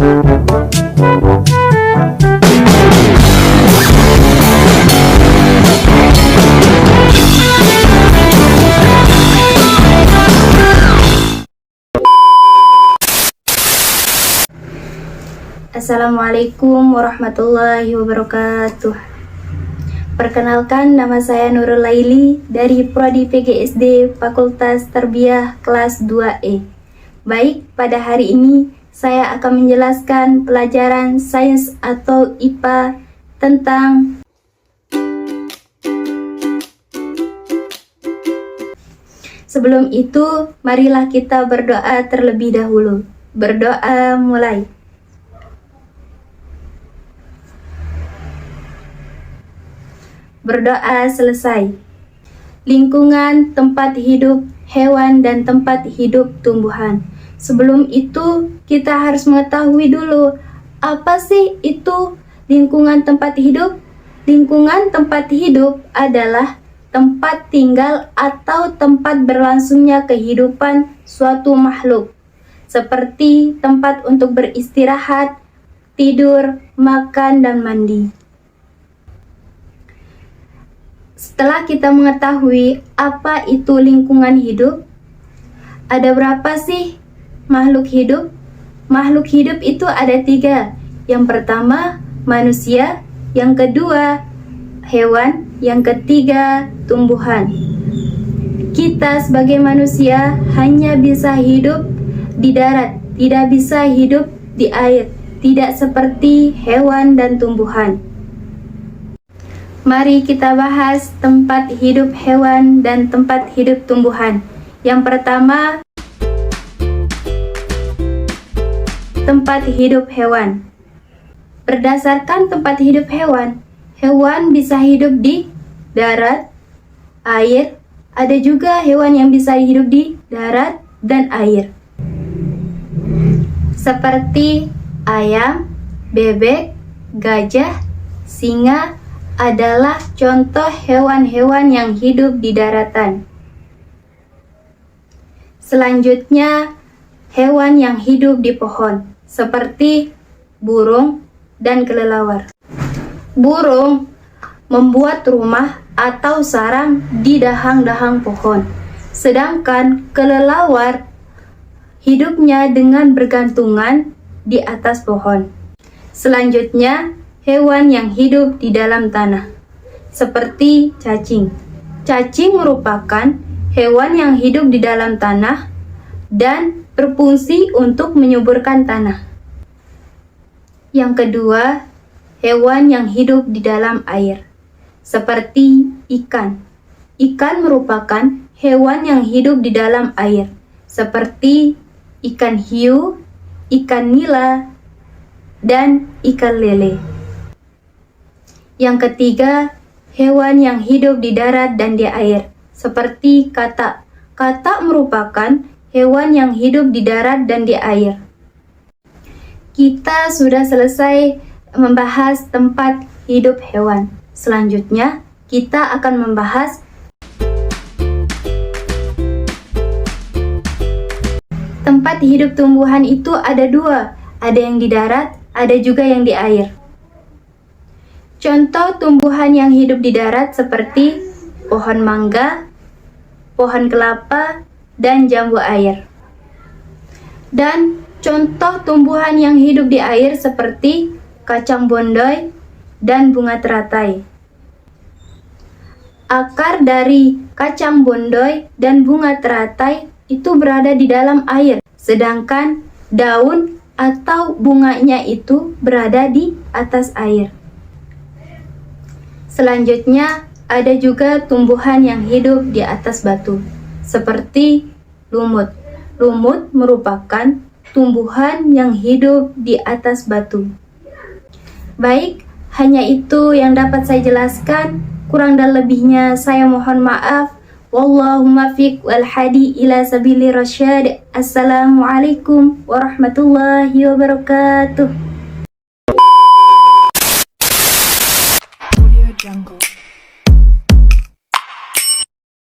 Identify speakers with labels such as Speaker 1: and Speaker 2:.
Speaker 1: Assalamualaikum warahmatullahi wabarakatuh. Perkenalkan, nama saya Nurul Laili dari Prodi PGSD Fakultas Tarbiyah kelas 2E. Baik, pada hari ini saya akan menjelaskan pelajaran sains atau IPA tentang Sebelum itu, marilah kita berdoa terlebih dahulu. Berdoa mulai. Berdoa selesai. Lingkungan tempat hidup hewan dan tempat hidup tumbuhan. Sebelum itu, kita harus mengetahui dulu, apa sih itu lingkungan tempat hidup? Lingkungan tempat hidup adalah tempat tinggal atau tempat berlangsungnya kehidupan suatu makhluk, seperti tempat untuk beristirahat, tidur, makan, dan mandi. Setelah kita mengetahui apa itu lingkungan hidup, ada berapa sih makhluk hidup? Makhluk hidup itu ada 3. Yang pertama, manusia. Yang kedua, hewan. Yang ketiga, tumbuhan. Kita sebagai manusia hanya bisa hidup di darat, tidak bisa hidup di air, tidak seperti hewan dan tumbuhan. Mari kita bahas tempat hidup hewan dan tempat hidup tumbuhan. Yang pertama, tempat hidup hewan. Berdasarkan tempat hidup hewan, hewan bisa hidup di darat, air, ada juga hewan yang bisa hidup di darat dan air. Seperti ayam, bebek, gajah, singa, adalah contoh hewan-hewan yang hidup di daratan. Selanjutnya, hewan yang hidup di pohon, seperti burung dan kelelawar. Burung membuat rumah atau sarang di dahang-dahang pohon, sedangkan kelelawar hidupnya dengan bergantungan di atas pohon. Selanjutnya, hewan yang hidup di dalam tanah, seperti cacing. Cacing merupakan hewan yang hidup di dalam tanah dan berfungsi untuk menyuburkan tanah. Yang kedua, hewan yang hidup di dalam air, seperti ikan. Ikan merupakan hewan yang hidup di dalam air, seperti ikan hiu, ikan nila, dan ikan lele. Yang ketiga, hewan yang hidup di darat dan di air, seperti katak. Katak merupakan hewan yang hidup di darat dan di air. Kita sudah selesai membahas tempat hidup hewan. Selanjutnya, kita akan membahas tempat hidup tumbuhan. Itu ada 2, ada yang di darat, ada juga yang di air. Contoh tumbuhan yang hidup di darat seperti pohon mangga, pohon kelapa, dan jambu air. Dan contoh tumbuhan yang hidup di air seperti kacang bondoy dan bunga teratai. Akar dari kacang bondoy dan bunga teratai itu berada di dalam air, sedangkan daun atau bunganya itu berada di atas air. Selanjutnya, ada juga tumbuhan yang hidup di atas batu, seperti lumut. Lumut merupakan tumbuhan yang hidup di atas batu. Baik, hanya itu yang dapat saya jelaskan. Kurang dan lebihnya saya mohon maaf. Wallahu muwaffiq wal hadi ila sabili rasyad. Assalamualaikum warahmatullahi wabarakatuh.